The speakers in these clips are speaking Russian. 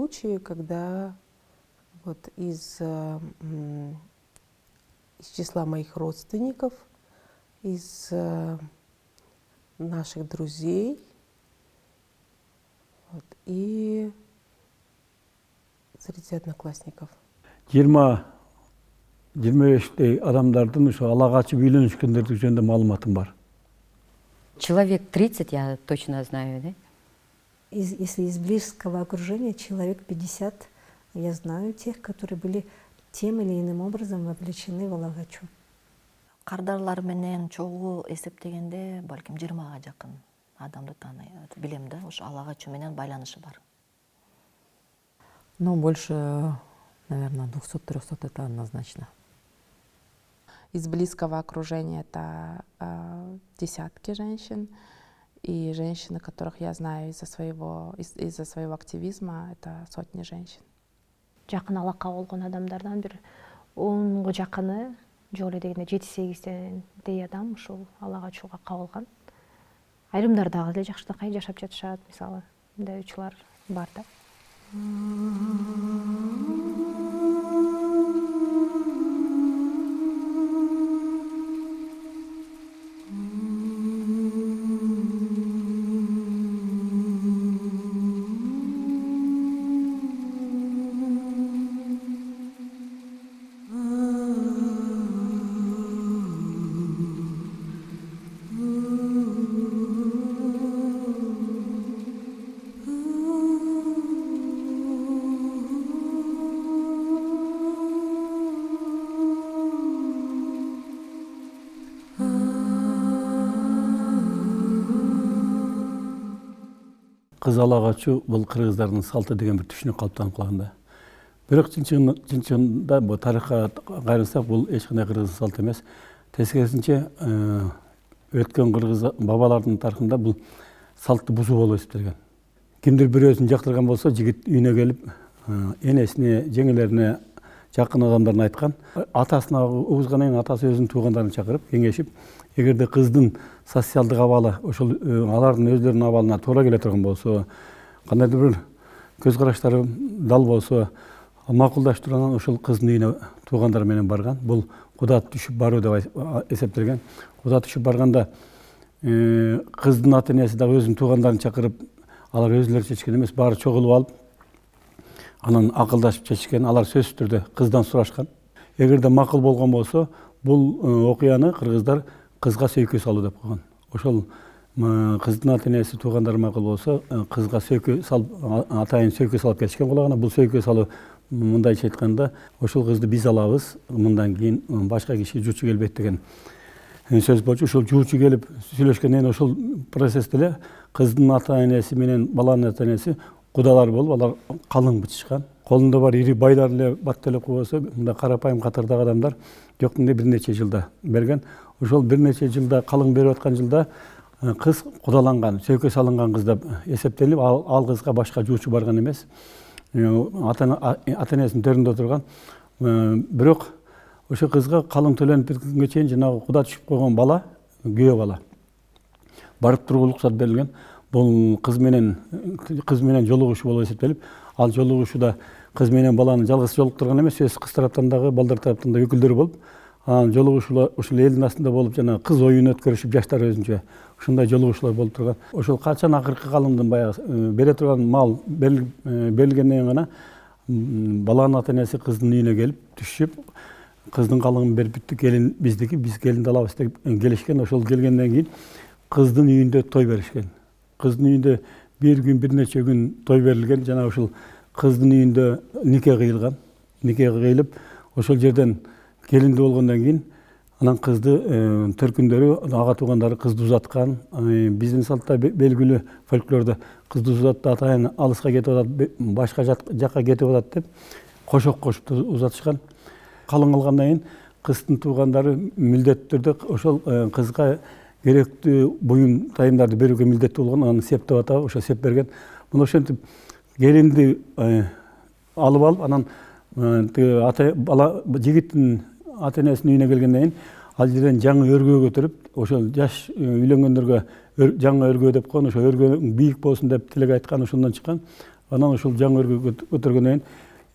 случаи, когда вот из числа моих родственников, из наших друзей вот, и среди одноклассников. 20-25 адамдардын ошо ала качып үйлөнүшкөндөрдү жөнүндө маалыматым бар. Человек 30 я точно знаю, да? Если из близкого окружения, человек 50, я знаю тех, которые были тем или иным образом вовлечены в Алагачу. Кардарлар менен чогуу эсептегенде балким 20-га жакын адамды билем да, ушу Алагачу менен байланышы бар. Ну, больше, наверное, 200-300 это однозначно. Из близкого окружения это десятки женщин. И женщины, которых я знаю из-за своего активизма, это сотни женщин. Жакын алакка болгон адамдардан бир 10га жакыны, жок эле дегенде 7-8 адам ушул Алагачууга кабылган. Айрымдар дагы эле жакшынакай жашап жатышат, мисалы, мындай учурлар бар да. Кыз ала качуу бул кыргыздардын салты деген бир түшүнүк калыптанып калган да. Бирок чынчында бул тарыхка кайрылсак, бул эч кандай кыргыз салты эмес. Тескерисинче өткөн кыргыз бабалардын тарыхында бул салтты бузуу болуп эсептелген. Кимдир бирөөсүн жактырган болсо, жигит үйүнө келип, энесине, жеңелерине, жакын адамдарына айткан. Атасына угузгандан кийин атасы өзүнүн туугандарын чакырып, кеңешип, эгерде кыздын социалдык абалы ошол алардын өздөрүнүн абалына туура келе турган болсо, кандайдыр бир көз караштары дал болсо, макулдаштырып анан ошол кыздын үйүнө туугандары менен барган. Бул куда түшүп баруу деп эсептелген. Куда түшүп барганда кыздын ата энеси дагы өзүнүн туугандарын чакырып, алар өзүлөрү чечкен эмес, баары чогулуп алып, анан акылдашып чечкен. Алар сөзсүз түрдө кыздан сурашкан. Эгерде макул болгон болсо, бул окуяны кыргыздар кызга сөйкө салуу деп койгон. Ошол кыздын ата энеси туугандары макул болсо, кызга сөйкө салып, атайын сөйкө салып кетишкен кулагына. Бул сөйкө салуу мындайча айтканда, ошол кызды биз алабыз, мындан кийин башка киши жуучу келбейт деген сөз болчу. Ошол жуучу келип сүйлөшкөндөн кийин ошол процессте эле кыздын ата энеси менен баланын ата энеси кудалар болуп, алар калың бычышкан. Колунда бар ири байлар эле бат эле кубаса, мындай карапайым катардагы адамдар жок дегенде бир нече жылда берген. Ошол бир нече жылда калың берип аткан жылда кыз кудаланган, сөйкө салынган кыз деп эсептелип, ал кызга башка жуучу барган эмес. Ата энесинин төрүндө турган. Бирок ошо кызга калың төлөнүп бүткөнгө чейин жанагы куда түшүп койгон бала, күйөө бала барып турууга уруксат берилген. Бул кыз менен жолугушуу болуп эсептелип, ал жолугушууда кыз менен баланы жалгыз жолуктурган эмес, кыз тараптан дагы, балдар тараптан да өкүлдөр болуп, жолугушуулар ошол элдин астында болуп, жана кыз оюн өткөрүшүп, жаштар өзүнчө ушундай жолугушуулар болуп турган. Ошол качан акыркы калыңдын баягы бере турган мал берилгенден кийин гана баланын ата энеси кыздын үйүнө келип түшүп, кыздын калыңын берип бүттүк, келин биздики, биз келинди алабыз деп келишкен. Ошол келгенден кийин кыздын үйүндө той беришкен. Кыздын үйүндө бир күн, бир нече күн той берилген. Жана ошол кыздын үйүндө нике кыйылган. Нике кыйылып, ошол жерден келинди болгондон кийин анан кызды төркүндөрү, ага туугандары кызды узаткан. Биздин салтта белгилүү фольклордо кызды узатты, атайын алыска кетип атат, башка жакка кетип атат деп кошок кошуп узатышкан. Калың алгандан кийин кыздын туугандары милдеттүү түрдө ошол кызга керектүү буюм тайымдарды берүүгө милдеттүү болгон. Аны сеп деп атабы, ошо сеп берген. Мына ошентип келинди алып алып, анан жигиттин ата энесинин үйүнө келгенден кийин ал жерден жаңы өргөө көтөрүп, ошол жаш үйлөнгөндөргө жаңы өргөө деп койгон, ошо өргөө бийик болсун деп тилек айткан, ошондон чыккан. Анан ушул жаңы өргө көтөргөндөн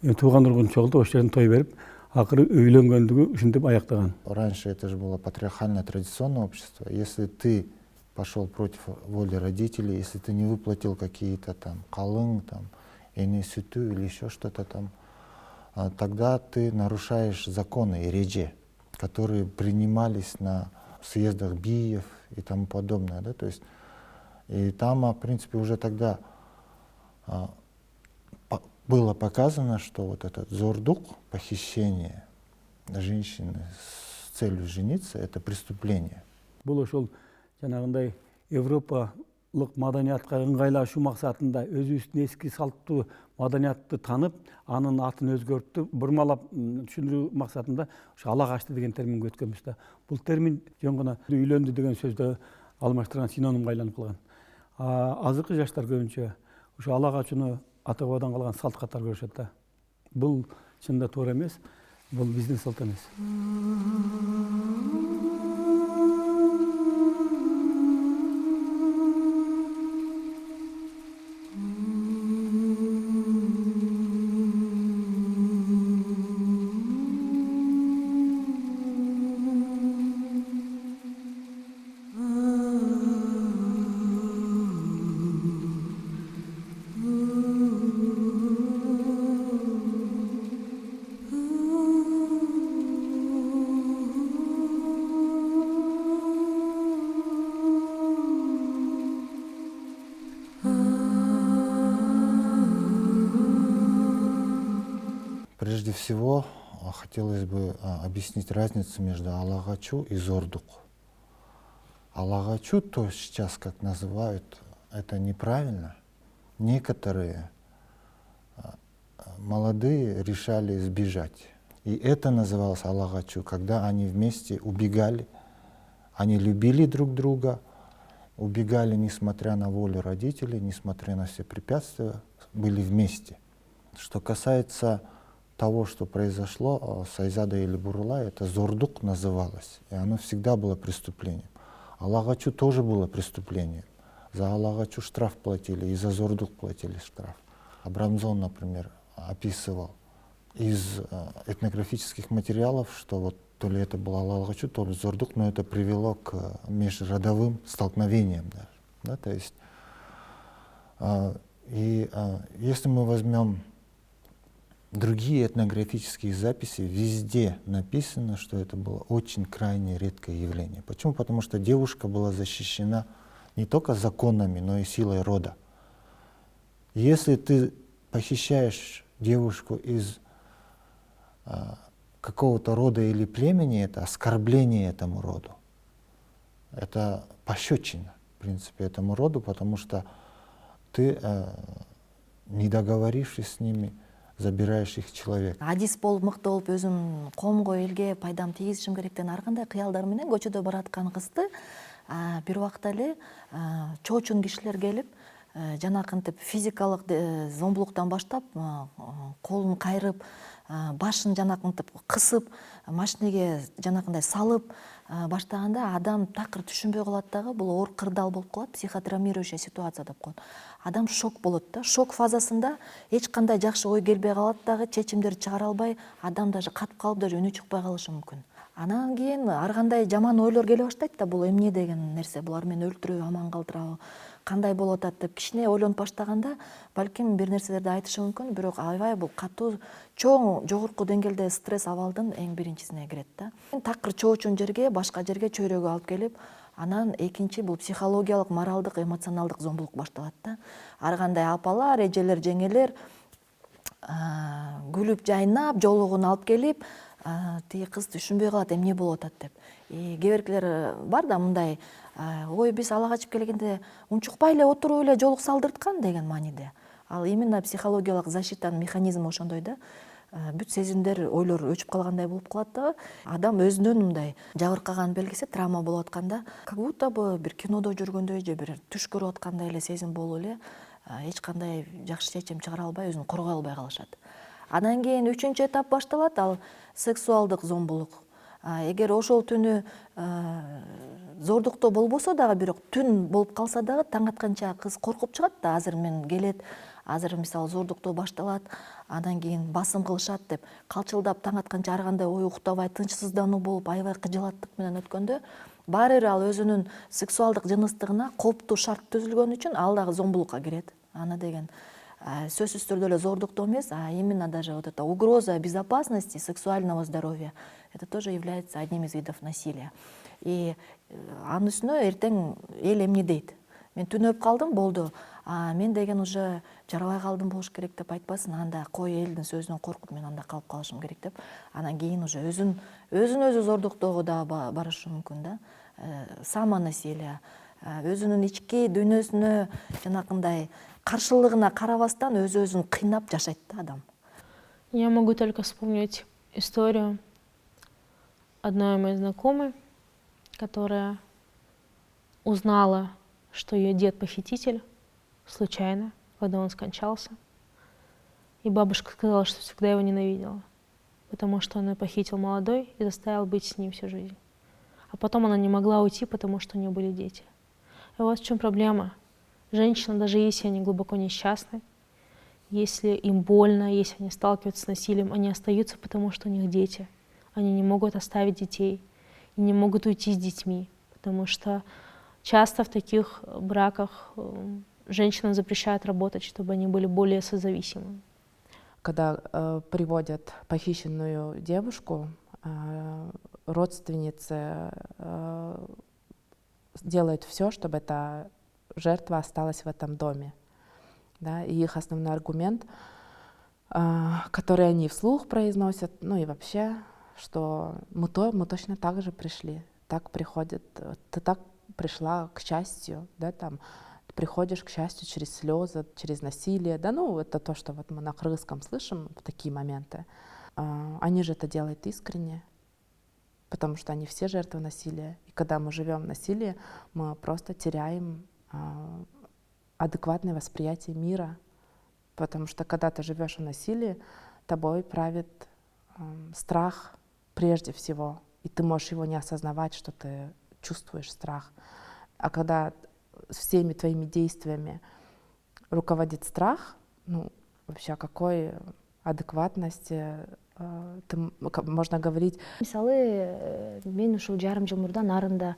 кийин тууган ургун чогултуп ошол жерден той берип, акыры үйлөнгөндүгү ушинтип аяктаган. Раньше это же было патриархальное традиционное общество. Если ты пошел против воли родителей, если ты не выплатил какие-то там калың, там, эне сүтү или еще что-то там, тогда ты нарушаешь законы и реже, которые принимались на съездах биев и тому подобное. Да? То есть, и там, в принципе, уже тогда было показано, что вот этот зордук, похищение женщины с целью жениться, это преступление. Бул ошол жанагындай европалык маданиятка ыңгайлашуу максатында өзүбүздүн эски салттуу маданиятты танып, анын атын өзгөртүп, бурмалап түшүндүрүү максатында ошо ала качты деген терминге өткөнбүз да. Бул термин жөн гана үйлөндү деген сөздө алмаштырган синонимге айланып калган. Азыркы жаштар көбүнчө ошо ала качууну ата бабадан калган салт катары көрүшөт да. Бул чынында туура эмес, бул биздин салт эмес. Прежде всего, хотелось бы объяснить разницу между алагачу и зордук. Алагачу, то сейчас как называют, это неправильно. Некоторые молодые решали сбежать. И это называлось алагачу, когда они вместе убегали, они любили друг друга, убегали, несмотря на волю родителей, несмотря на все препятствия, были вместе. Что касается того, что произошло с Айзадой или Бурулай, это зордук называлось, и оно всегда было преступлением. Алагачу тоже было преступлением. За алагачу штраф платили, и за зордук платили штраф. Абрамзон, например, описывал из этнографических материалов, что вот то ли это было алагачу, то ли зордук, но это привело к межродовым столкновениям даже. Да, то есть, если мы возьмем другие этнографические записи, везде написано, что это было очень крайне редкое явление. Почему? Потому что девушка была защищена не только законами, но и силой рода. Если ты похищаешь девушку из какого-то рода или племени, это оскорбление этому роду. Это пощечина, в принципе, этому роду, потому что ты, не договорившись с ними, забираешь их человек. Адис болуп мыкты болуп өзүм коомго элге пайдам тийгизишим керек деген ар кандай кыялдар менен көчөдө бараткан кызды бир убакта эле чоочун кишилер келип жанакынтип физикалык зомбулуктан баштап колун кайрып, башын жанакынтип кысып, машинеге жанакындай салып баштаганда адам такыр түшүнбөй калат дагы, бул оор кырдаал болуп калат, психотравмирующая ситуация деп коет. Адам шок болот да, шок фазасында эч кандай жакшы ой келбей калат дагы, чечимдерди чыгара албай, адам даже катып калып, даже үнү чыкпай калышы мүмкүн. Анан кийин ар кандай жаман ойлор келе баштайт да, бул эмне деген нерсе, булар мени өлтүрөбү, аман калтырабы, кандай болуп атат деп кичине ойлонуп баштаганда, балким бир нерселерди айтышы мүмкүн, бирок аябай бул катуу, чоң, жогорку деңгээлде стресс абалдын эң биринчисине кирет да. Такыр чоочун жерге, башка жерге чөйрөгө алып келип, анан экинчи бул психологиялык, моралдык, эмоционалдык зомбулук башталат да. Ар кандай апалар, эжелер, жеңелер күлүп жайнап, жолугун алып келип, тиги кыз түшүнбөй калат, эмне болуп атат деп. Кээ биркилер бар да мындай, ой биз ала качып келгенде унчукпай эле отуруп эле жолук салдырткан деген мааниде. Ал именно психологиялык защитанын механизми ошондой да. Бүт сезимдер, ойлор өчүп калгандай болуп калат да. Адам өзүнөн мындай жабыркаган белгиси, травма болуп атканда, как будто бы бир кинодо жүргөндөй же бир түш көрүп аткандай эле сезим болуп эле, эч кандай жакшы чечим чыгара албай, өзүн коргой албай калышат. Анан кийин үчүнчү этап башталат, ал сексуалдык зомбулук. Эгер ошол түнү зордукта болбосо дагы, бирок түн болуп калса дагы, таң атканча кыз коркуп чыгат да, азыр мен келет, азыр мисалы зордуктоо башталат, андан кийин басым кылышат деп калчылдап таң атканча ар кандай ой уктабай тынчсыздануу болуп аябай кыжалаттык менен өткөндө баары бир ал өзүнүн сексуалдык жыныстыгына кооптуу шарт түзүлгөн үчүн ал дагы зомбулукка кирет. Аны деген сөзсүз түрдө эле зордуктоо эмес, а именно даже вот эта угроза безопасности сексуального здоровья, это тоже является одним из видов насилия. И анын үстүнө эртең эл эмне дейт? Мен түнөп калдым, болду. Мен деген уже жарабай калдым болуш керек деп айтпасын, анда кой элдин сөзүнөн коркуп мен анда калып калышым керек деп. Анан кийин уже өзүн өзү зордуктоого да барышы мүмкүн да. Самонасилие, өзүнүн ички дүйнөсүнө жанакындай каршылыгына карабастан өзүн кыйнап жашайт да адам. Я могу только вспомнить историю одной моей знакомой, которая узнала, что ее дед похититель, случайно, когда он скончался. И бабушка сказала, что всегда его ненавидела, потому что он ее похитил молодой и заставил быть с ним всю жизнь. А потом она не могла уйти, потому что у нее были дети. И вот в чем проблема. Женщины, даже если они глубоко несчастны, если им больно, если они сталкиваются с насилием, они остаются, потому что у них дети. Они не могут оставить детей и не могут уйти с детьми, потому что часто в таких браках женщинам запрещают работать, чтобы они были более созависимыми. Когда приводят похищенную девушку, родственницы делают все, чтобы эта жертва осталась в этом доме. Да? И их основной аргумент, который они вслух произносят, ну и вообще, что мы точно так же пришли, так приходит, ты так пришла к счастью, да, там, ты приходишь к счастью через слезы, через насилие, да, ну это то, что вот мы на кыргызском слышим в такие моменты. Они же это делают искренне, потому что они все жертвы насилия. И когда мы живем в насилии, мы просто теряем адекватное восприятие мира, потому что когда ты живешь в насилии, тобой правит страх прежде всего, и ты можешь его не осознавать, что ты чувствуешь страх. А когда всеми твоими действиями руководит страх, ну вообще о какой адекватности можно говорить? Мисалы, мен ушул жарым жыл мурда нарында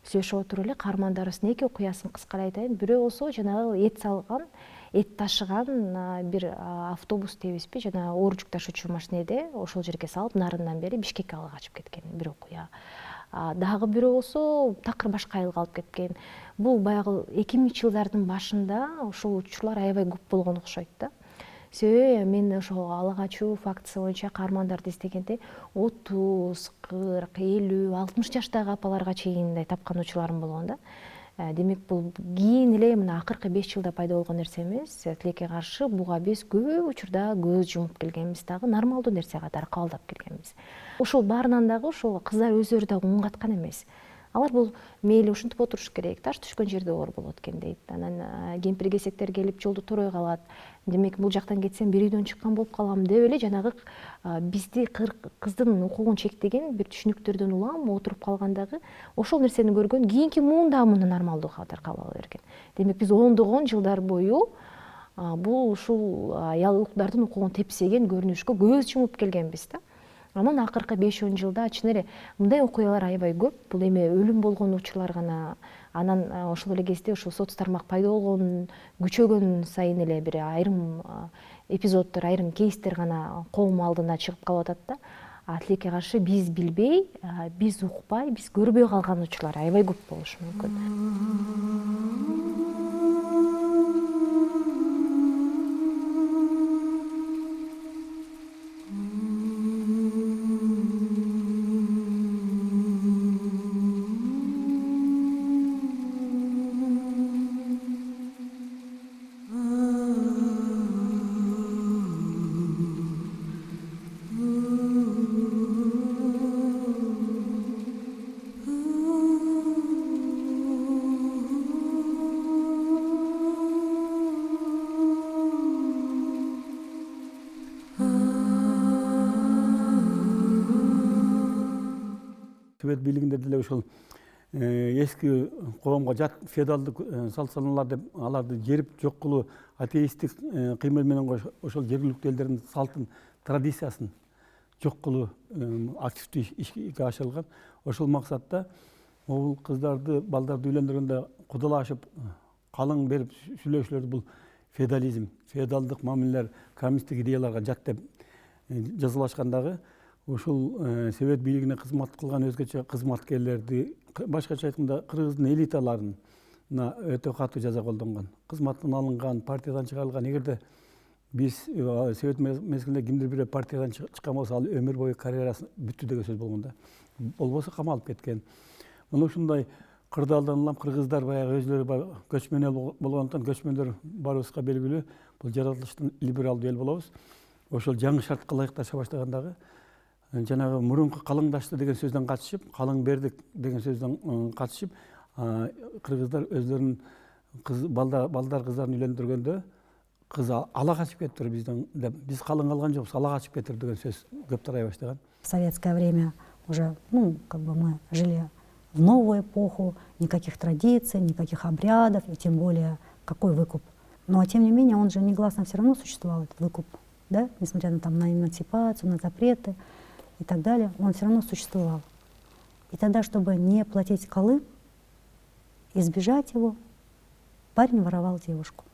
сүйлөшүп отуруп эле каармандарыбыздын эки окуясын кыскара айтайын. Бирөө болсо жанагы эт салган, эт ташыган бир автобус дейбизби, жана оор жүк ташуучу машинеде ошол жерге салып нарындан бери Бишкекке ала качып кеткен бир окуя. Дагы бирөө болсо такыр башка айылга алып кеткен. Бул баягы 2000-жылдардын башында ошол учурлар аябай көп болгон окшойт да. Себеби мен ошол ала качуу фактысы боюнча каармандарды издегенде 30, 40, 50, 60 жаштагы апаларга чейин мындай тапкан учурларым болгон да. Демек бул кийин эле мына акыркы 5 жылда пайда болгон нерсе эмес. Тилекке каршы буга биз көп учурда көз жумуп келгенбиз, дагы нормалдуу нерсе катары кабылдап келгенбиз. Ошол баарынан дагы ошол кыздар өздөрү дагы уң каткан эмес. Алар бул мейли ушинтип отуруш керек, таш түшкөн жерде оор болот экен дейт. Анан кемпир кесектер келип жолду турой калат. Демек бул жактан кетсем бир үйдөн чыккан болуп калам деп эле жанагы бизди кыздын укугун чектеген бир түшүнүктөрдөн улам отуруп калгандагы ошол нерсени көргөн кийинки муун да муну нормалдуу катары кабыл ала берген. Демек биз ондогон жылдар бою бул ушул аялдардын укугун тепсеген көрүнүшкө көз жумуп келгенбиз да. Анан акыркы 5-10 жылда чын эле мындай окуялар аябай көп. Бул эми өлүм болгон учурлар гана. Анан ошол эле кезде ошол соц тармак пайда болгон, күчөгөн сайын эле бир айрым эпизоддор, айрым кейстер гана коом алдына чыгып калып атат да. Тилекке каршы биз билбей, биз укпай, биз көрбөй калган учурлар аябай көп болушу мүмкүн. Тибет бийлигинде деле ошол эски коомго жат феодалдык салт саналар деп аларды жерип жок кылуу, атеисттик кыймыл менен ошол жергиликтүү элдердин салтын, традициясын жок кылуу активдүү ишке ашырылган. Ошол максатта могул кыздарды, балдарды үйлөндүргөндө кудалашып, калың берип сүйлөшүүлөрдү бул феодализм, феодалдык мамилелер, коммунисттик идеяларга жат деп жазалашкандагы ушул совет бийлигине кызмат кылган өзгөчө кызматкерлерди, башкача айтканда кыргыздын элиталарына өтө катуу жаза колдонгон. Кызматтан алынган, партиядан чыгарылган. Эгерде биз совет мезгилинде кимдир бирөө партиядан чыккан болсо, ал өмүр бою карьерасы бүттү деген сөз болгон да. Болбосо камалып кеткен. Мына ушундай кырдаалдан улам кыргыздар баягы өзлөрү көчмөн эл болгондуктан, көчмөндөр баарыбызга белгилүү, бул жаратылыштын либералдуу эл болобуз. Ошол жаңы шартка ылайыкташа баштагандагы жанагы мурунку калыңдашты деген сөздөн качышып, калың бердик деген сөздөн качышып, кыргыздар өзлөрүнүн балдар кыздарын үйлөндүргөндө кыз ала качып кетиптир бизден деп, биз калың алган жокпуз, ала качып кетир деген сөз көп тарай баштаган. В советское время уже, как бы мы жили в новую эпоху, никаких традиций, никаких обрядов, и тем более какой выкуп. Но тем не менее он же негласно все равно существовал, этот выкуп, да, несмотря на эмансипацию, на запреты и так далее, он все равно существовал. И тогда, чтобы не платить калы, избежать его, парень воровал девушку.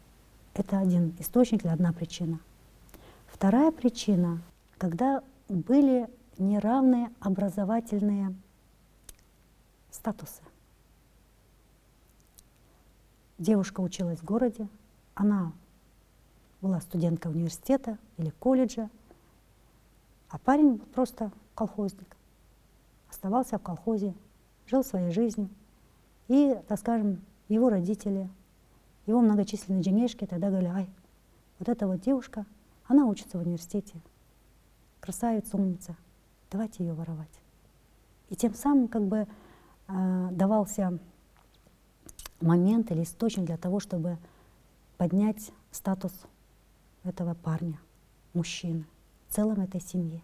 Это один источник или одна причина. Вторая причина, когда были неравные образовательные статусы. Девушка училась в городе, она была студенткой университета или колледжа, а парень был просто колхозник. Оставался в колхозе, жил своей жизнью. И, так скажем, его родители, его многочисленные женешки тогда говорили: ай, вот эта вот девушка, она учится в университете, красавица, умница, давайте ее воровать. И тем самым как бы давался момент или источник для того, чтобы поднять статус этого парня, мужчины, в целом этой семьи.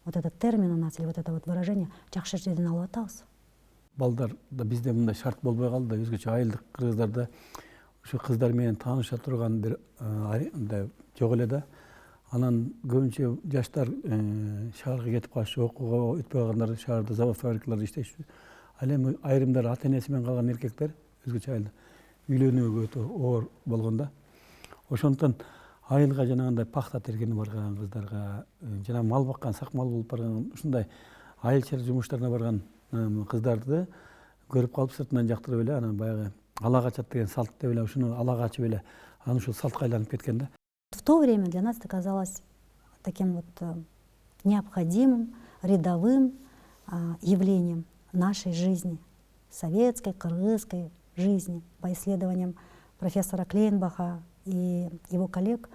Вот этот термин у нас, или вот это вот выражение «жакшы жерден алып атабыз». Балдарда бизде мындай шарт болбой калды да, өзгөчө айылдык кыргыздарда ушу кыздар менен тааныша турган бир жок эле да. Анан көбүнчө жаштар шаарга кетип калышы, окууга өтпөй калгандар шаарда завод фабрикаларда иштешчү. Ал эми айрымдар ата энеси менен калган эркектер өзгөчө айылда үйлөнүүгө өтө оор болгон да. Ошондуктан айылга жанагындай пахта тергени барган кыздарга, жана мал баккан, сакмал болуп барган, ушундай айыл-чар жумуштарына барган кыздарды көрүп калып сыртынан жактырып эле, анан баягы ала качат деген салт деп эле ушуну ала качып эле, анан ушул салтка айланып кеткен да. В то время для нас это казалось таким вот необходимым, рядовым явлением нашей жизни, советской, кыргызской жизни. По исследованиям профессора Клейнбаха и его коллег,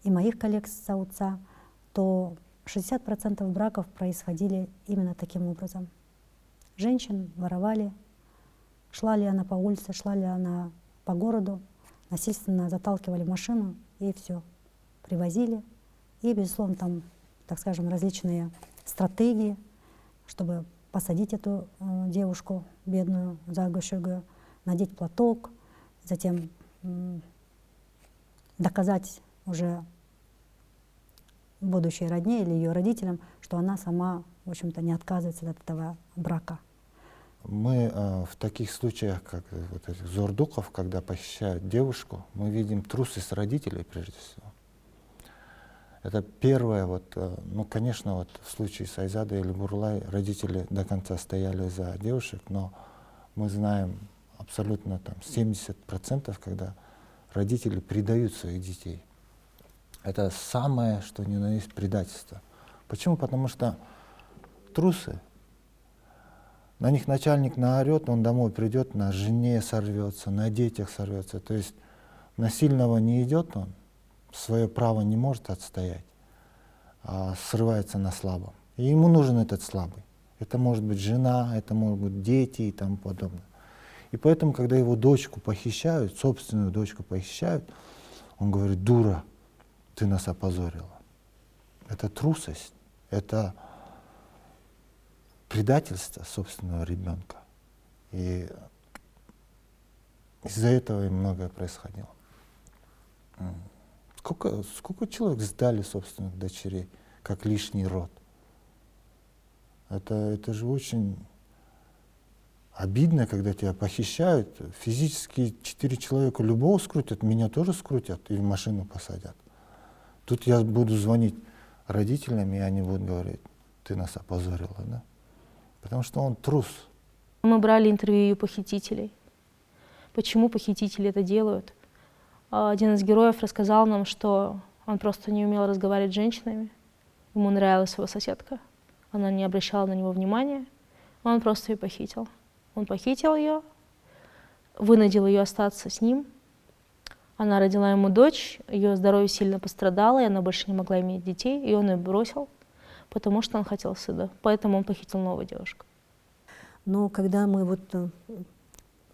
и моих коллег с САУЦА, то 60% браков происходили именно таким образом. Женщин воровали, шла ли она по улице, шла ли она по городу, насильственно заталкивали в машину и все, привозили. И, безусловно, там, так скажем, различные стратегии, чтобы посадить эту девушку, бедную, загощую, надеть платок, затем доказать уже будущей родне или ее родителям, что она сама, в общем-то, не отказывается от этого брака. Мы в таких случаях, как вот этих зордуков, когда похищают девушку, мы видим трусость родителей прежде всего. Это первое, ну, конечно, вот в случае с Айзадой или Бурлай родители до конца стояли за девушек, но мы знаем абсолютно там 70%, когда родители предают своих детей. Это самое, что ни на есть, предательство. Почему? Потому что трусы. На них начальник наорет, он домой придет, на жене сорвется, на детях сорвется. То есть насильного не идет он, свое право не может отстоять, а срывается на слабом. И ему нужен этот слабый. Это может быть жена, это могут быть дети и тому подобное. И поэтому, когда его дочку похищают, собственную дочку похищают, он говорит: дура, ты нас опозорила. Это трусость, это предательство собственного ребенка. И из-за этого и многое происходило. Сколько человек сдали собственных дочерей, как лишний род? Это же очень обидно, когда тебя похищают. Физически 4 человека любого скрутят, меня тоже скрутят и в машину посадят. Тут я буду звонить родителям, и они будут говорить: ты нас опозорила, да? Потому что он трус. Мы брали интервью у похитителей. Почему похитители это делают? Один из героев рассказал нам, что он просто не умел разговаривать с женщинами. Ему нравилась его соседка. Она не обращала на него внимания. Он просто ее похитил. Он похитил ее, вынудил ее остаться с ним. Она родила ему дочь, ее здоровье сильно пострадало, и она больше не могла иметь детей, и он ее бросил, потому что он хотел сына. Поэтому он похитил новую девушку. Но когда мы вот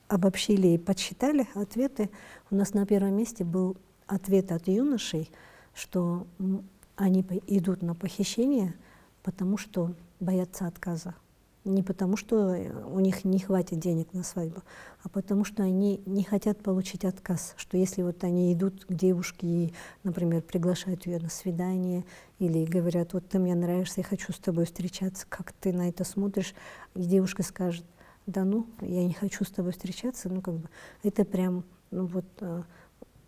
обобщили и подсчитали ответы, у нас на первом месте был ответ от юношей, что они идут на похищение, потому что боятся отказа. Не потому, что у них не хватит денег на свадьбу, а потому что они не хотят получить отказ. Что если вот они идут к девушке и, например, приглашают ее на свидание или говорят: вот ты мне нравишься, я хочу с тобой встречаться, как ты на это смотришь? И девушка скажет: да ну, я не хочу с тобой встречаться. Ну, как бы это прям, ну, вот,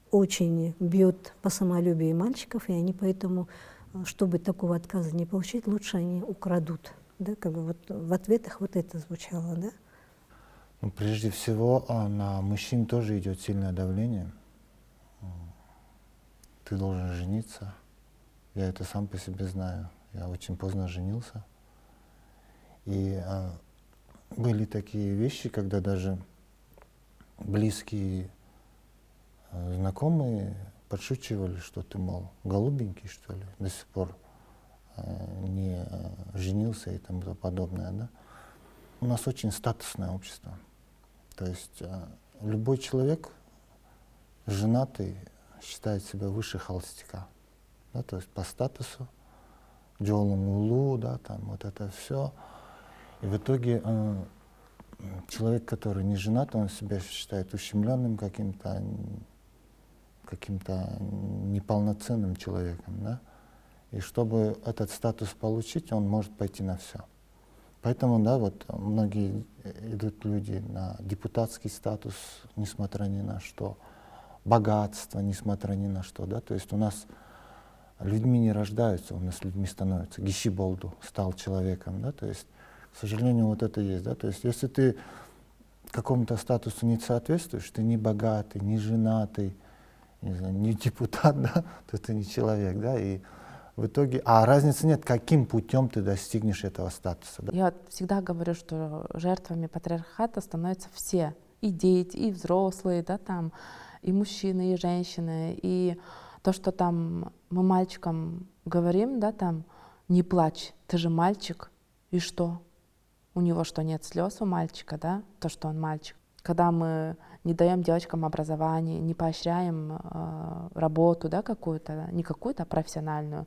очень бьет по самолюбию мальчиков, и они поэтому, чтобы такого отказа не получить, лучше они украдут. Да, как бы вот в ответах вот это звучало, да? Ну, прежде всего, на мужчин тоже идет сильное давление. Ты должен жениться. Я это сам по себе знаю. Я очень поздно женился. И были такие вещи, когда даже близкие знакомые подшучивали, что ты, мол, голубенький, что ли, до сих пор не женился и тому подобное, да? У нас очень статусное общество. То есть любой человек женатый считает себя выше холостяка, да? То есть по статусу, джолум улу, да, там вот это все. И в итоге человек, который не женат, он себя считает ущемленным каким-то неполноценным человеком, да? И чтобы этот статус получить, он может пойти на все. Поэтому, да, вот многие идут люди на депутатский статус, несмотря ни на что, богатство, несмотря ни на что, да. То есть у нас людьми не рождаются, у нас людьми становятся. Гишиболду стал человеком, да. То есть, к сожалению, вот это есть, да. То есть если ты какому-то статусу не соответствуешь, ты не богатый, не женатый, не знаю, не депутат, да, то ты не человек, да. И в итоге, разницы нет, каким путем ты достигнешь этого статуса. Да? Я всегда говорю, что жертвами патриархата становятся все, и дети, и взрослые, да, там, и мужчины, и женщины. И то, что там мы мальчикам говорим, да, там, не плачь, ты же мальчик, и что? У него что, нет слез у мальчика, да, то, что он мальчик? Когда мы не даем девочкам образование, не поощряем работу, да, какую-то, не какую-то профессиональную,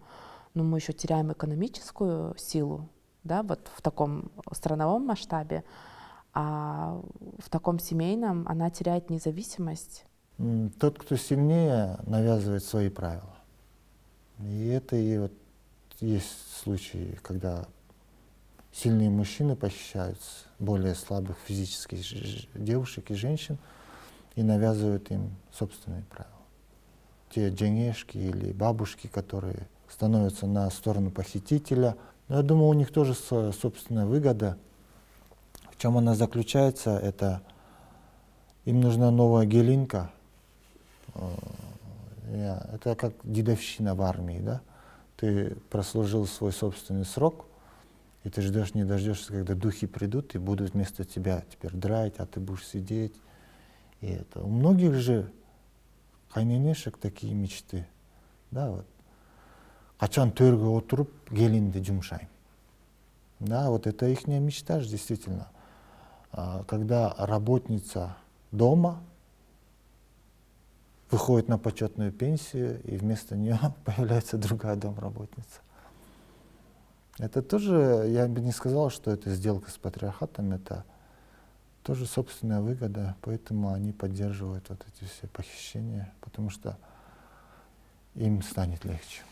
но мы еще теряем экономическую силу, да, вот в таком страновом масштабе, а в таком семейном она теряет независимость. Тот, кто сильнее, навязывает свои правила. И это и вот есть случаи, когда сильные мужчины похищают более слабых физических девушек и женщин и навязывают им собственные правила. Те дженешки или бабушки, которые становятся на сторону похитителя, я думаю, у них тоже собственная выгода. В чем она заключается? Это им нужна новая гелинка. Это как дедовщина в армии, да? Ты прослужил свой собственный срок, и ты ждешь, не дождешься, когда духи придут и будут вместо тебя теперь драть, а ты будешь сидеть. И это. У многих же кайненешек такие мечты. Да, вот. Качан төрге отырып, гелинди жумшайм. Да, вот это их мечта же действительно. Когда работница дома выходит на почетную пенсию, и вместо нее появляется другая домработница. — Это тоже, я бы не сказал, что это сделка с патриархатом, это тоже собственная выгода, поэтому они поддерживают вот эти все похищения, потому что им станет легче.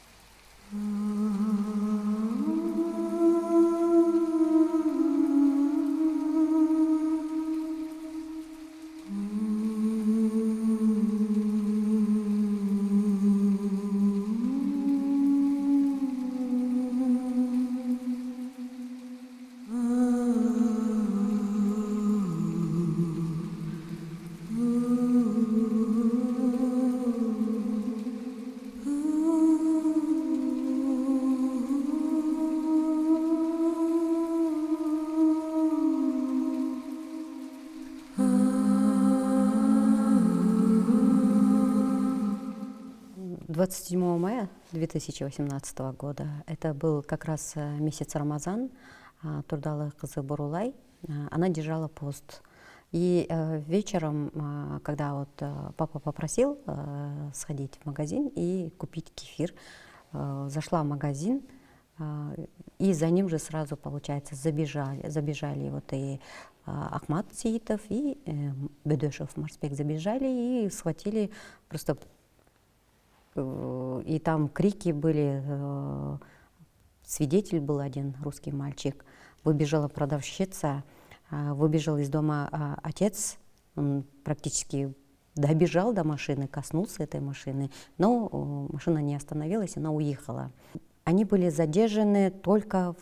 Мая 2018 года, это был как раз месяц Рамазан, Турдалы кызы Бурулай, она держала пост. И вечером, когда вот папа попросил сходить в магазин и купить кефир, зашла в магазин, и за ним же сразу, получается, забежали вот и Ахмат Сиитов, и Бедешев Марсбек забежали и схватили просто. И там крики были, свидетель был один, русский мальчик. Выбежала продавщица, выбежал из дома отец, он практически добежал до машины, коснулся этой машины, но машина не остановилась, она уехала. Они были задержаны только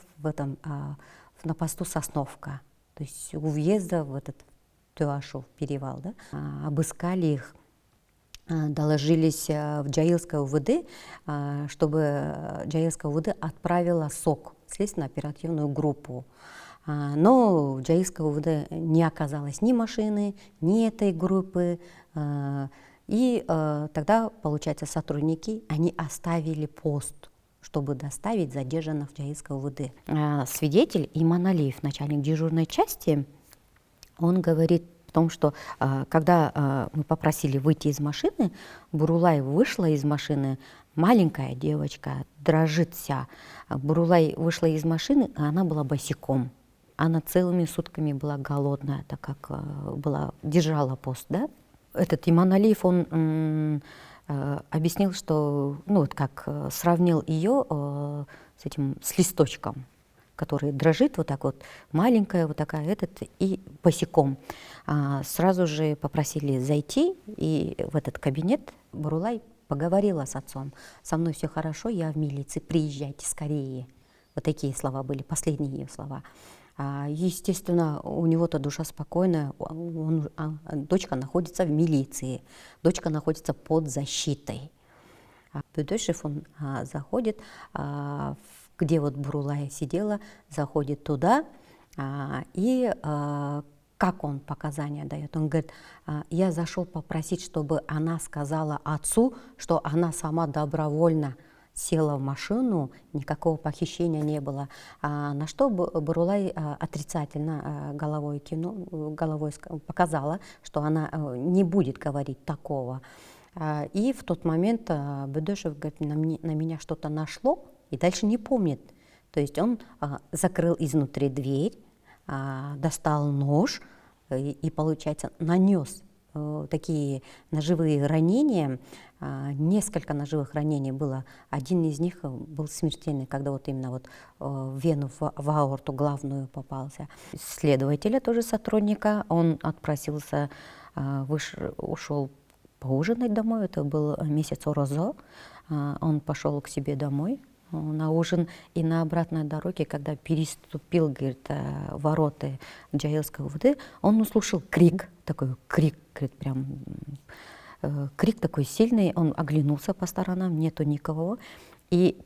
на посту Сосновка, то есть у въезда в этот Туашев перевал, да? Обыскали их. Доложились в Джаилское УВД, чтобы Джаилское УВД отправило СОК, следственно-оперативную группу. Но в Джаилское УВД не оказалось ни машины, ни этой группы. И тогда, получается, сотрудники, они оставили пост, чтобы доставить задержанных в Джаилское УВД. Свидетель Иман Алиев, начальник дежурной части, он говорит о том, что когда мы попросили выйти из машины, Бурулай вышла из машины, маленькая девочка, дрожит вся. Бурулай вышла из машины, а она была босиком. Она целыми сутками была голодная, так как держала пост, да? Этот Иман Алиев, он объяснил, что, сравнил ее с листочком, который дрожит вот так вот, маленькая вот такая, и босиком. Сразу же попросили зайти, и в этот кабинет Бурулай поговорила с отцом. «Со мной все хорошо, я в милиции, приезжайте скорее». Вот такие слова были, последние ее слова. Естественно, у него-то душа спокойная, дочка находится в милиции, дочка находится под защитой. Бедешев, он заходит, где вот Бурулай сидела, заходит туда, и как он показания дает? Он говорит, я зашел попросить, чтобы она сказала отцу, что она сама добровольно села в машину, никакого похищения не было. На что Бурулай отрицательно головой показала, что она не будет говорить такого. И в тот момент Бедешев говорит, на меня что-то нашло, и дальше не помнит. То есть он закрыл изнутри дверь, достал нож и, получается, нанес такие ножевые ранения. Несколько ножевых ранений было. Один из них был смертельный, когда вот именно вот в вену, в аорту главную попался. Следователя, тоже сотрудника, он отпросился, ушел поужинать домой. Это был месяц Орозо. Он пошел к себе домой на ужин, и на обратной дороге, когда переступил, говорит, ворота Джаилского УВД, он услышал крик, говорит, прям крик такой сильный, он оглянулся по сторонам, нету никого, и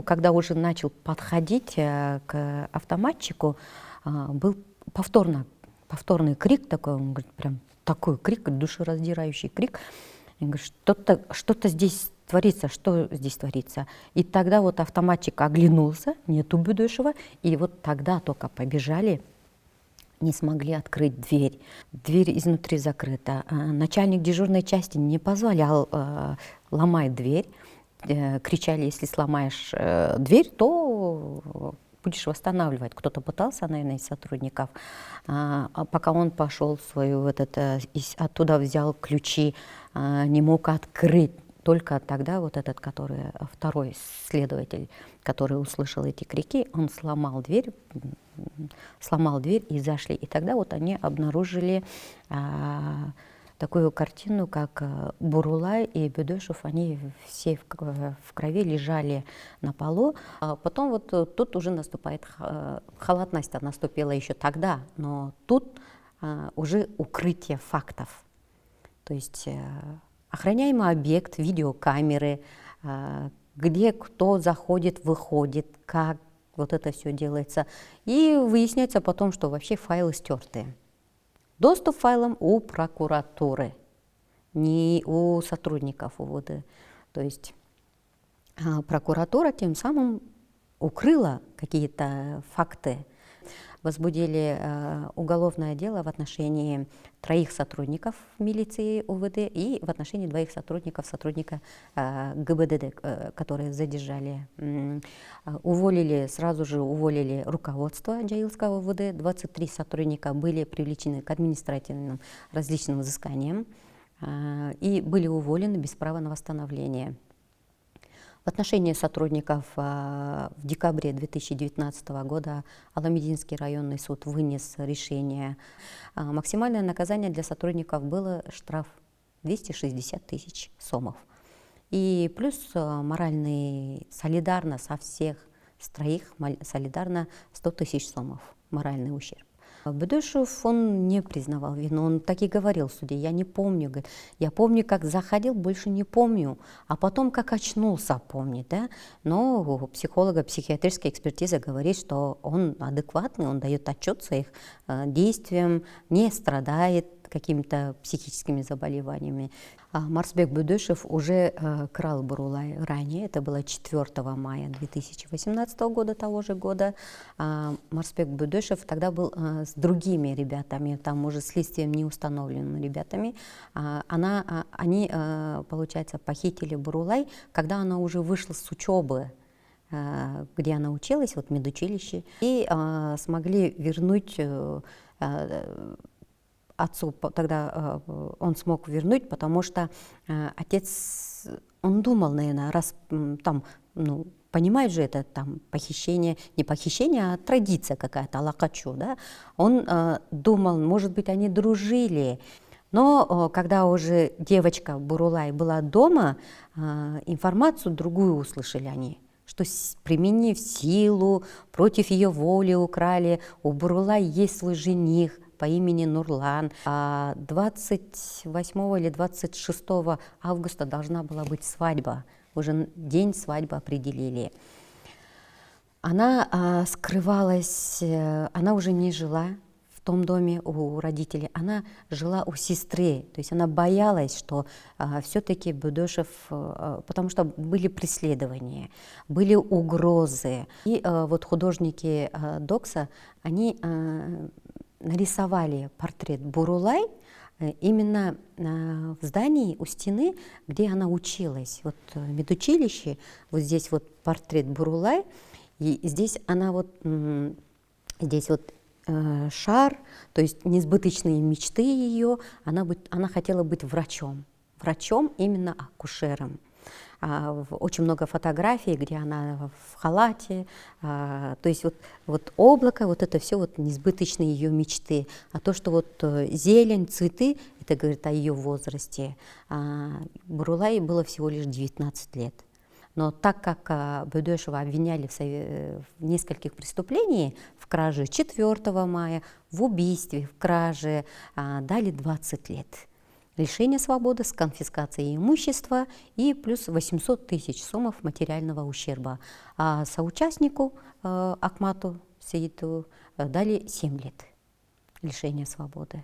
когда уже начал подходить к автоматчику, был повторный крик такой, он говорит, прям такой крик, душераздирающий крик, он говорит, что-то здесь творится, что здесь творится. И тогда вот автоматчик оглянулся, нету Бедешева, и вот тогда только побежали, не смогли открыть дверь. Дверь изнутри закрыта. Начальник дежурной части не позволял ломать дверь. Кричали, если сломаешь дверь, то будешь восстанавливать. Кто-то пытался, наверное, из сотрудников, а пока он пошел свою, оттуда взял ключи, не мог открыть. Только тогда вот этот, второй следователь, который услышал эти крики, он сломал дверь и зашли. И тогда вот они обнаружили такую картину, как Бурулай и Бөдөшев, они все в крови лежали на полу. А потом вот тут уже наступает халатность, наступила еще тогда, но тут уже укрытие фактов. То есть охраняемый объект, видеокамеры, где кто заходит, выходит, как вот это все делается. И выясняется потом, что вообще файлы стерты. Доступ к файлам у прокуратуры, не у сотрудников УВД. То есть прокуратура тем самым укрыла какие-то факты. Возбудили уголовное дело в отношении 3 сотрудников милиции УВД и в отношении 2 сотрудника ГИБДД, которые задержали. Сразу же уволили руководство Джаилского УВД. 23 сотрудника были привлечены к административным различным взысканиям и были уволены без права на восстановление. В отношении сотрудников в декабре 2019 года Аламединский районный суд вынес решение. Максимальное наказание для сотрудников было штраф 260 тысяч сомов. И плюс моральный, солидарно со всех с 3 солидарно 100 тысяч сомов, моральный ущерб. Бөдөшев, он не признавал вину, он так и говорил в суде: я не помню, говорит, я помню, как заходил, больше не помню, а потом как очнулся, помнит, да? Но у психолога психиатрическая экспертиза говорит, что он адекватный, он дает отчет своих действиям, не страдает какими-то психическими заболеваниями. Марсбек Бөдөшев уже крал Бурулай ранее, это было 4 мая 2018 года, того же года. Марсбек Бөдөшев тогда был с другими ребятами, там уже следствием не установленными ребятами. Они, получается, похитили Бурулай, когда она уже вышла с учебы, где она училась, вот в медучилище, и смогли вернуть отцу. Тогда он смог вернуть, потому что отец, он думал, наверное, раз там, понимает же это там похищение, не похищение, а традиция какая-то, алакачу, да? Он думал, может быть, они дружили. Но когда уже девочка Бурулай была дома, информацию другую услышали они, что применив силу, против ее воли украли, у Бурулай есть свой жених по имени Нурлан. 28 или 26 августа должна была быть свадьба. Уже день свадьбы определили. Она скрывалась, она уже не жила в том доме у родителей, она жила у сестры. То есть она боялась, что все-таки Бөдөшев, потому что были преследования, были угрозы. И вот художники Докса, они нарисовали портрет Бурулай именно в здании у стены, где она училась. Вот в медучилище, вот здесь вот портрет Бурулай, и здесь она вот, здесь вот шар, то есть несбыточные мечты ее, она хотела быть врачом, именно акушером. Очень много фотографий, где она в халате, то есть вот облако, вот это все вот несбыточные ее мечты. А то, что вот зелень, цветы, это говорит о ее возрасте. Бурулай было всего лишь 19 лет. Но так как Бөдөшева обвиняли в нескольких преступлениях, в краже 4 мая, в убийстве, в краже, дали 20 лет. Лишение свободы с конфискацией имущества и плюс 800 тысяч сомов материального ущерба. А соучастнику Акмату Сеиту дали 7 лет лишения свободы.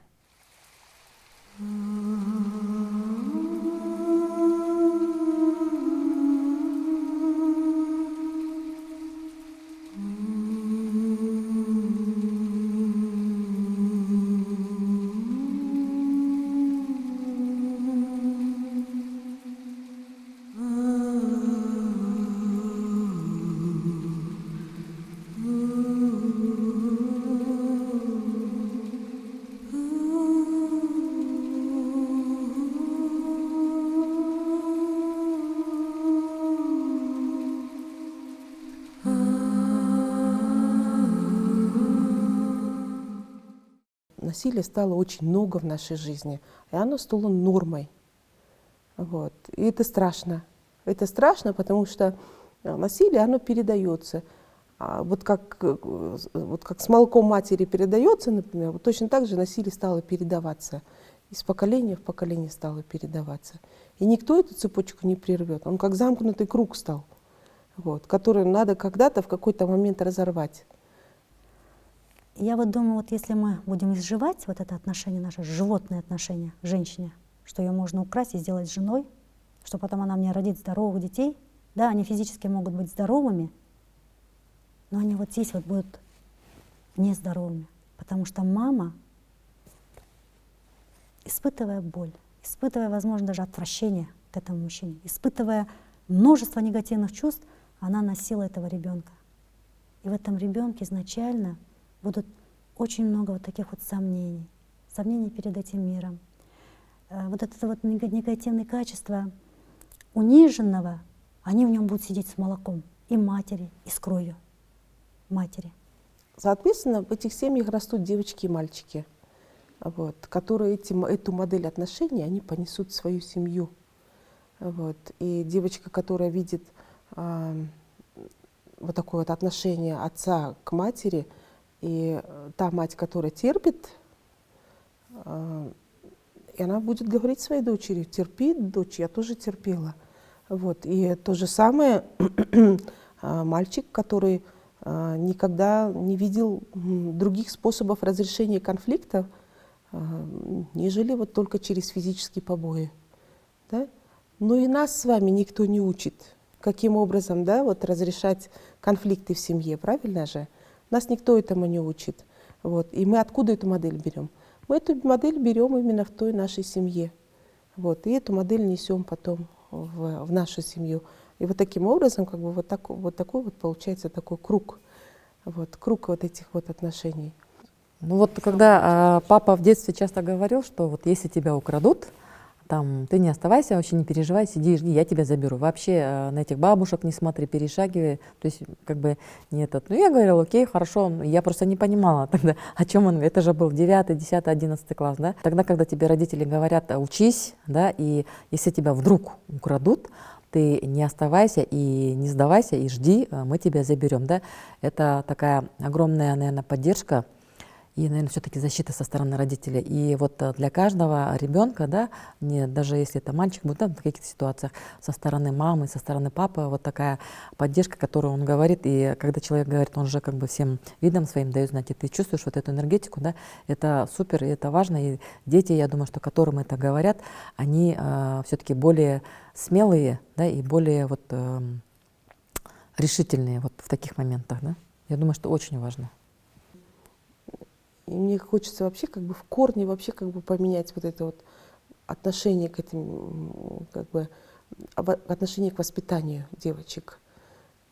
насилия стало очень много в нашей жизни, и оно стало нормой. Вот. И это страшно. Это страшно, потому что насилие, оно передается. Вот как с молоком матери передается, например, вот точно так же насилие стало передаваться. Из поколения в поколение стало передаваться. И никто эту цепочку не прервет. Он как замкнутый круг стал, вот, который надо когда-то в какой-то момент разорвать. Я вот думаю, вот если мы будем изживать вот это отношение, наше животное отношение к женщине, что ее можно украсть и сделать женой, что потом она мне родит здоровых детей, да, они физически могут быть здоровыми, но они вот здесь вот будут нездоровыми, потому что мама, испытывая боль, испытывая, возможно, даже отвращение к этому мужчине, испытывая множество негативных чувств, она носила этого ребенка. И в этом ребенке изначально будут очень много вот таких вот сомнений, сомнений перед этим миром. Вот это вот негативные качества униженного, они в нем будут сидеть с молоком и матери, и с кровью матери. Соответственно, в этих семьях растут девочки и мальчики, вот, которые эту модель отношений, они понесут в свою семью. Вот. И девочка, которая видит вот такое вот отношение отца к матери, и та мать, которая терпит, и она будет говорить своей дочери: терпи, дочь, я тоже терпела. Вот. И то же самое мальчик, который никогда не видел других способов разрешения конфликтов, нежели вот только через физические побои. Да? Но и нас с вами никто не учит, каким образом, да, вот разрешать конфликты в семье, правильно же? Нас никто этому не учит. Вот. И мы откуда эту модель берем? Мы эту модель берем именно в той нашей семье. Вот. И эту модель несем потом в нашу семью. И вот таким образом, как бы вот такой вот получается такой круг. Вот, круг вот этих вот отношений. Ну вот когда папа в детстве часто говорил, что вот если тебя украдут, там, ты не оставайся, вообще не переживай, сиди и жди, я тебя заберу. Вообще на этих бабушек не смотри, перешагивай. То есть как бы не этот. Ну я говорила, окей, хорошо. Я просто не понимала тогда, о чем он. Это же был 9, 10, 11 класс, да. Тогда, когда тебе родители говорят, учись, да, и если тебя вдруг украдут, ты не оставайся и не сдавайся, и жди, мы тебя заберем, да. Это такая огромная, наверное, поддержка и, наверное, все-таки защита со стороны родителей. И вот для каждого ребенка, да, даже если это мальчик будет, да, в каких-то ситуациях, со стороны мамы, со стороны папы, вот такая поддержка, которую он говорит. И когда человек говорит, он же как бы всем видом своим дает знать, и ты чувствуешь вот эту энергетику, да, это супер, и это важно. И дети, я думаю, что которым это говорят, они все-таки более смелые, да, и более вот решительные вот в таких моментах, да. Я думаю, что очень важно. И мне хочется вообще как бы в корне вообще как бы поменять вот это вот отношение к этим, как бы отношение к воспитанию девочек.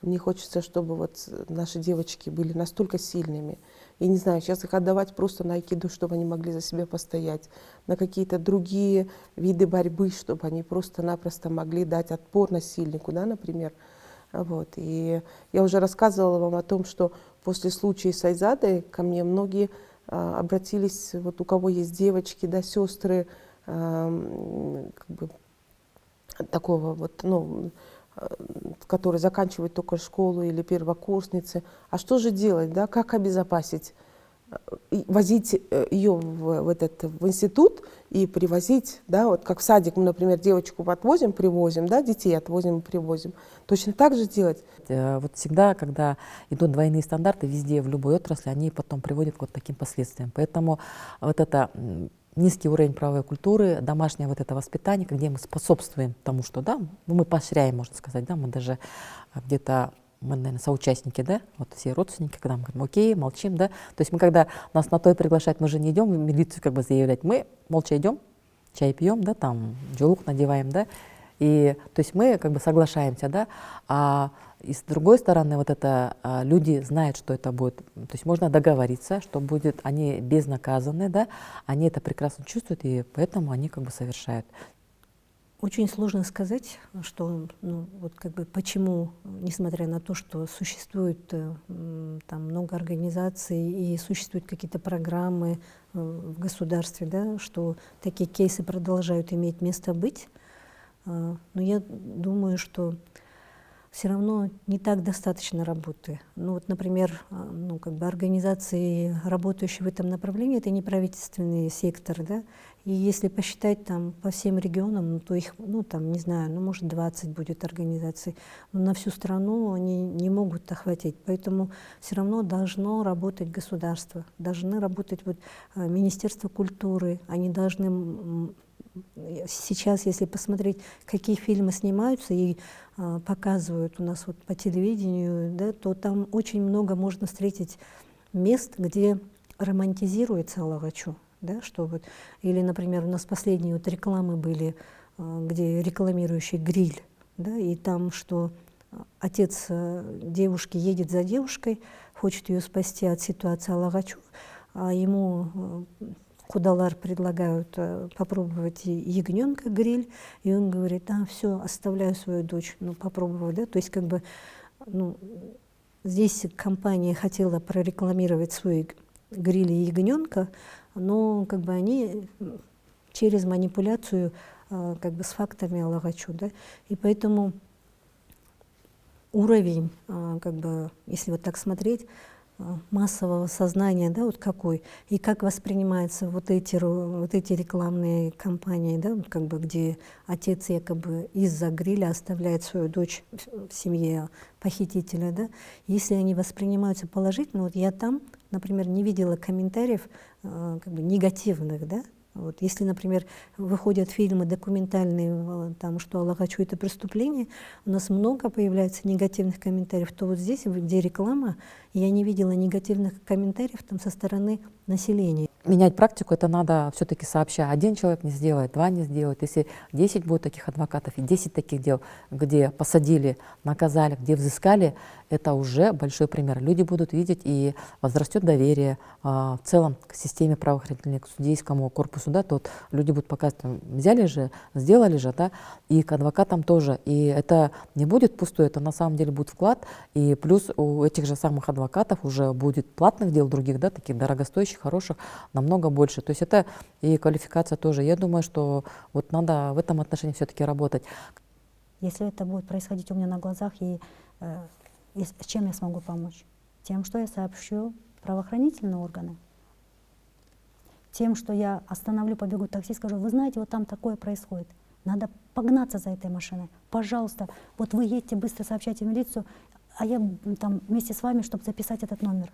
Мне хочется, чтобы вот наши девочки были настолько сильными. Я не знаю, сейчас их отдавать просто на айкидо, чтобы они могли за себя постоять, на какие-то другие виды борьбы, чтобы они просто-напросто могли дать отпор насильнику, да, например. Вот. И я уже рассказывала вам о том, что после случая с Айзадой ко мне многие обратились, вот у кого есть девочки, да, сестры, как бы такого вот, ну, которые заканчивают только школу или первокурсницы. А что же делать, да, как обезопасить? Возить ее в институт и привозить, да, вот как в садик мы, например, девочку отвозим, привозим, да, детей отвозим и привозим. Точно так же делать. Вот всегда, когда идут двойные стандарты, везде, в любой отрасли, они потом приводят к вот таким последствиям. Поэтому вот это низкий уровень правовой культуры, домашнее вот это воспитание, где мы способствуем тому, что, да, мы поощряем, можно сказать, да, мы даже где-то, мы, наверное, соучастники, да, вот все родственники, когда мы говорим, окей, молчим, да, то есть мы, когда нас на то и приглашают, мы же не идем в милицию как бы заявлять, мы молча идем, чай пьем, да, там, джолук надеваем, да, и, то есть мы как бы соглашаемся, да, и с другой стороны, вот это люди знают, что это будет, то есть можно договориться, что будет, они безнаказаны, да, они это прекрасно чувствуют, и поэтому они как бы совершают. Очень сложно сказать, что, ну, вот как бы почему, несмотря на то, что существует там много организаций и существуют какие-то программы в государстве, да, что такие кейсы продолжают иметь место быть, но я думаю, что все равно не так достаточно работы. Ну вот, например, ну, как бы организации, работающие в этом направлении, это неправительственный сектор, да, и если посчитать там по всем регионам, то их, ну там, не знаю, ну может 20 будет организаций, но на всю страну они не могут охватить, поэтому все равно должно работать государство, должны работать вот Министерство культуры, они должны сейчас, если посмотреть, какие фильмы снимаются и показывают у нас вот по телевидению, да, то там очень много можно встретить мест, где романтизируется Аллахачу, да, что вот, или, например, у нас последние вот рекламы были, где рекламирующий гриль, да, и там, что отец девушки едет за девушкой, хочет ее спасти от ситуации Аллахачу, а ему худалар предлагают попробовать ягненка гриль, и он говорит: а, все, оставляю свою дочь, ну попробовать, да, то есть как бы, ну, здесь компания хотела прорекламировать свой гриль и ягненка, но как бы они через манипуляцию как бы с фактами Аллахачу, да, и поэтому уровень, как бы, если вот так смотреть, массового сознания, да, вот какой, и как воспринимаются вот эти рекламные кампании, да, вот как бы, где отец якобы из-за гриля оставляет свою дочь в семье похитителя, да, если они воспринимаются положительно, вот я там, например, не видела комментариев как бы негативных, да. Вот, если, например, выходят фильмы документальные, там, что Аллахачу — это преступление, у нас много появляется негативных комментариев, то вот здесь, где реклама, я не видела негативных комментариев там со стороны населения. Менять практику это надо все-таки сообща. Один человек не сделает, два не сделают. Если 10 будет таких адвокатов и 10 таких дел, где посадили, наказали, где взыскали, это уже большой пример. Люди будут видеть, и возрастет доверие в целом к системе правоохранительной, к судейскому корпусу. Да, то вот люди будут показывать, взяли же, сделали же, да, и к адвокатам тоже. И это не будет пустое, это на самом деле будет вклад. И плюс у этих же самых адвокатов уже будет платных дел других, да, таких дорогостоящих, хороших, намного больше. То есть это и квалификация тоже. Я думаю, что вот надо в этом отношении все-таки работать. Если это будет происходить у меня на глазах, и с чем я смогу помочь? Тем, что я сообщу правоохранительные органы. Тем, что я остановлю, побегу в такси, скажу: вы знаете, вот там такое происходит. Надо погнаться за этой машиной. Пожалуйста, вот вы едете, быстро сообщайте в милицию, а я там вместе с вами, чтобы записать этот номер.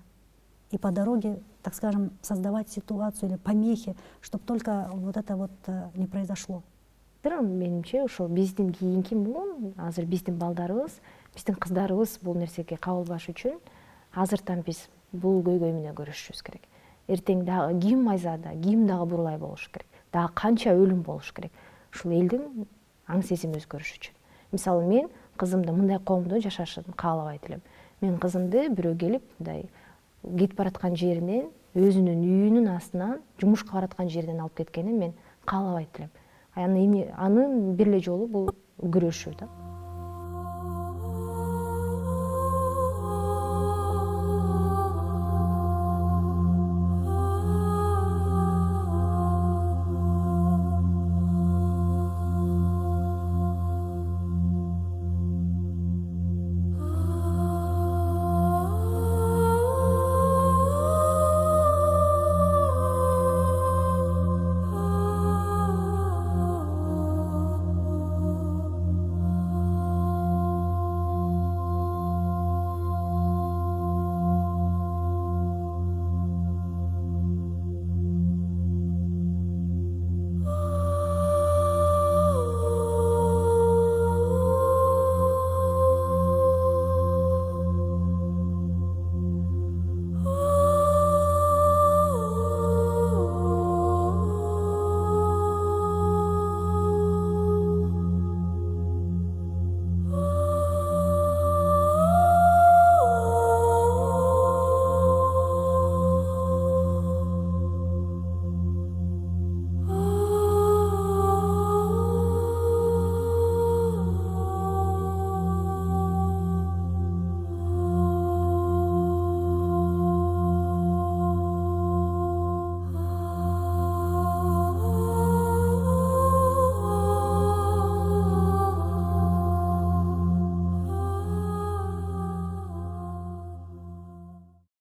И по дороге, так скажем, создавать ситуацию или помехи, чтобы только вот это вот не произошло. Менимче ошо биздин кийинки муун азыр биздин балдарыбыз, биздин кыздарыбыз бул нерсеге кабыл алыш үчүн азыртан биз бул көйгөй менен көрүшүбүз керек. Эртең дагы ким майзада, ким дагы бурулай болуш керек, дагы канча өлүм болуш керек. Ушул элдин аң сезими өзгөрүш үчүн. Мисалы мен кызымды мындай коомдо жашашын каалабайт элем. Мен кызымды бирөө келип мындай кетип бараткан жеринен, өзүнүн үйүнүн астынан жумушка бараткан жерден алып кеткенин мен каалабайт элем. Анын бир эле жолу бул күрөшүү да.